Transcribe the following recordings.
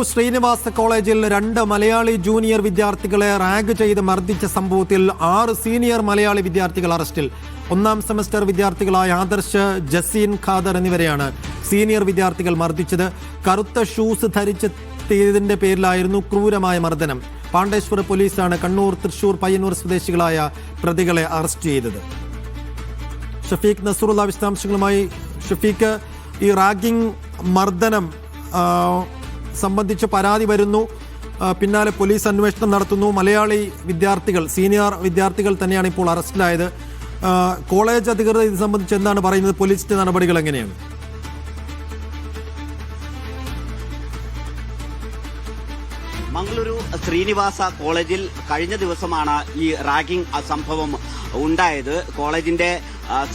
ശ്രീനിവാസ കോളേജിൽ 2 മലയാളി ജൂനിയർ വിദ്യാർത്ഥികളെ റാഗ് ചെയ്ത് മർദ്ദിച്ച സംഭവത്തിൽ 6 സീനിയർ മലയാളി വിദ്യാർത്ഥികൾ അറസ്റ്റിൽ. 1ാം സെമസ്റ്റർ വിദ്യാർത്ഥികളായ ആദർശ്, ജസീൻ ഖാദർ എന്നിവരെയാണ് സീനിയർ വിദ്യാർത്ഥികൾ മർദ്ദിച്ചത്. കറുത്ത ഷൂസ് ധരിച്ചെത്തിയതിന്റെ പേരിലായിരുന്നു ക്രൂരമായ മർദ്ദനം. പാണ്ഡേശ്വര പോലീസാണ് കണ്ണൂർ, തൃശൂർ, പയ്യന്നൂർ സ്വദേശികളായ പ്രതികളെ അറസ്റ്റ് ചെയ്തത്. ഷഫീഖ് നസറുള്ള വിശദാംശങ്ങളുമായി. ഷഫീഖ്, ഈ റാഗിംഗ് മർദ്ദനം സംബന്ധിച്ച് പരാതി വരുന്നു, പിന്നാലെ പോലീസ് അന്വേഷണം നടത്തുന്നു. മലയാളി വിദ്യാർത്ഥികൾ, സീനിയർ വിദ്യാർത്ഥികൾ തന്നെയാണ് ഇപ്പോൾ അറസ്റ്റിലായത്. കോളേജ് അധികൃതർ ഇത് സംബന്ധിച്ച് എന്താണ് പറയുന്നത്? പോലീസിന്റെ നടപടികൾ എങ്ങനെയാണ്? മംഗളൂരു ശ്രീനിവാസ കോളേജിൽ കഴിഞ്ഞ ദിവസമാണ് ഈ റാഗിംഗ് സംഭവം ഉണ്ടായത്. കോളേജിന്റെ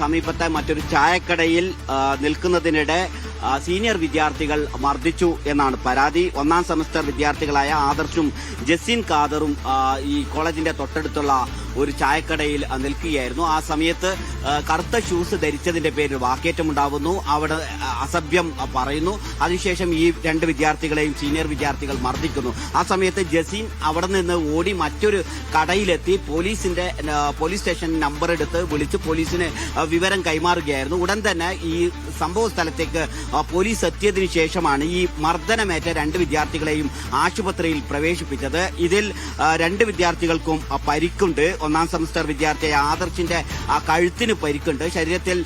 സമീപത്തെ മറ്റൊരു ചായക്കടയിൽ നിൽക്കുന്നതിനിടെ സീനിയർ വിദ്യാർത്ഥികൾ മർദ്ദിച്ചു എന്നാണ് പരാതി. 1ാം സെമസ്റ്റർ വിദ്യാർത്ഥികളായ ആദർശും ജസീൻ ഖാദറും ഈ കോളേജിന്റെ തൊട്ടടുത്തുള്ള ഒരു ചായക്കടയിൽ നിൽക്കുകയായിരുന്നു. ആ സമയത്ത് കറുത്ത ഷൂസ് ധരിച്ചതിന്റെ പേരിൽ വാക്കേറ്റമുണ്ടാവുന്നു. അവിടെ അസഭ്യം പറയുന്നു. അതിനുശേഷം ഈ 2 വിദ്യാർത്ഥികളെയും സീനിയർ വിദ്യാർത്ഥികൾ മർദ്ദിക്കുന്നു. ആ സമയത്ത് ജസീൻ അവിടെ നിന്ന് ഓടി മറ്റൊരു കടയിലെത്തി പോലീസ് സ്റ്റേഷൻ നമ്പർ എടുത്ത് വിളിച്ച് പോലീസിന് വിവരം കൈമാറുകയായിരുന്നു. ഉടൻ തന്നെ ഈ സംഭവ സ്ഥലത്തേക്ക് പോലീസ് എത്തിയതിനു ശേഷമാണ് ഈ മർദ്ദനമേറ്റ 2 വിദ്യാർത്ഥികളെയും ആശുപത്രിയിൽ പ്രവേശിപ്പിച്ചത്. ഇതിൽ 2 വിദ്യാർത്ഥികൾക്കും പരിക്കുണ്ട്. 1ാം സെമസ്റ്റർ വിദ്യാർത്ഥിയായ ആദർശിന്റെ കഴുത്തിന് പരിക്കുണ്ട്. ശരീരത്തിൽ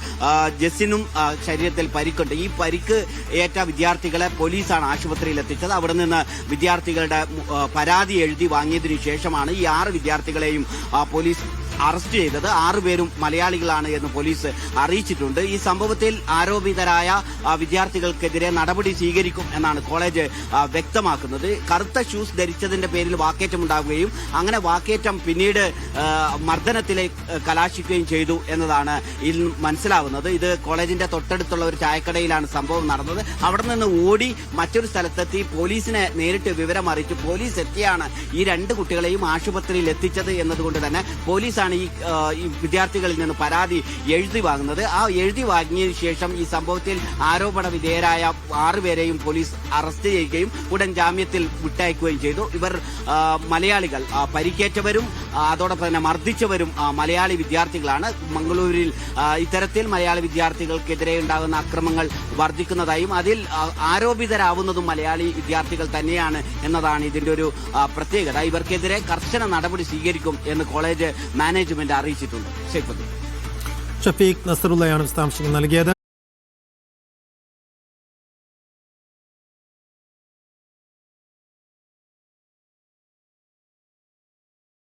ജസിനും ശരീരത്തിൽ പരിക്കുണ്ട്. ഈ പരിക്ക് ഏറ്റ വിദ്യാർത്ഥികളെ പോലീസാണ് ആശുപത്രിയിൽ എത്തിച്ചത്. അവിടെ നിന്ന് വിദ്യാർത്ഥികളുടെ പരാതി എഴുതി വാങ്ങിയതിനു ശേഷമാണ് ഈ 6 വിദ്യാർത്ഥികളെയും പോലീസ് അറസ്റ്റ് ചെയ്തത്. 6 പേരും മലയാളികളാണ് എന്ന് പോലീസ് അറിയിച്ചിട്ടുണ്ട്. ഈ സംഭവത്തിൽ ആരോപിതരായ വിദ്യാർത്ഥികൾക്കെതിരെ നടപടി സ്വീകരിക്കും എന്നാണ് കോളേജ് വ്യക്തമാക്കുന്നത്. കറുത്ത ഷൂസ് ധരിച്ചതിന്റെ പേരിൽ വാക്കേറ്റമുണ്ടാവുകയും അങ്ങനെ വാക്കേറ്റം പിന്നീട് മർദ്ദനത്തിലേക്ക് കലാശിക്കുകയും ചെയ്തു എന്നതാണ് ഇതിൽ മനസ്സിലാവുന്നത്. ഇത് കോളേജിന്റെ തൊട്ടടുത്തുള്ള ഒരു ചായക്കടയിലാണ് സംഭവം നടന്നത്. അവിടെ നിന്ന് ഓടി മറ്റൊരു സ്ഥലത്തെത്തി പോലീസിനെ നേരിട്ട് വിവരം അറിയിച്ചു. പോലീസ് എത്തിയാണ് ഈ 2 കുട്ടികളെയും ആശുപത്രിയിൽ എത്തിച്ചത് എന്നതുകൊണ്ട് തന്നെ പോലീസാണ് ഈ വിദ്യാർത്ഥികളിൽ നിന്ന് പരാതി എഴുതി വാങ്ങുന്നത്. ആ എഴുതി വാങ്ങിയതിനു ശേഷം ഈ സംഭവത്തിൽ ആരോപണ വിധേയരായ 6 പേരെയും പോലീസ് അറസ്റ്റ് ചെയ്യുകയും ഉടൻ ജാമ്യത്തിൽ വിട്ടയക്കുകയും ചെയ്തു. ഇവർ മലയാളികൾ, പരിക്കേറ്റവരും അതോടൊപ്പം തന്നെ മർദ്ദിച്ചവരും മലയാളി വിദ്യാർത്ഥികളാണ്. മംഗളൂരിൽ ഇത്തരത്തിൽ മലയാളി വിദ്യാർത്ഥികൾക്കെതിരെ ഉണ്ടാകുന്ന അക്രമങ്ങൾ വർദ്ധിക്കുന്നതായും അതിൽ ആരോപിതരാവുന്നതും മലയാളി വിദ്യാർത്ഥികൾ തന്നെയാണ് എന്നതാണ് ഇതിന്റെ ഒരു പ്രത്യേകത. ഇവർക്കെതിരെ കർശന നടപടി സ്വീകരിക്കും എന്ന് കോളേജ് മാനേജ്മെന്റ് അറിയിച്ചിട്ടുണ്ട്. ഷഫീഖ് നസറുള്ളയാണ് വിശദാംശങ്ങൾ നൽകിയത്.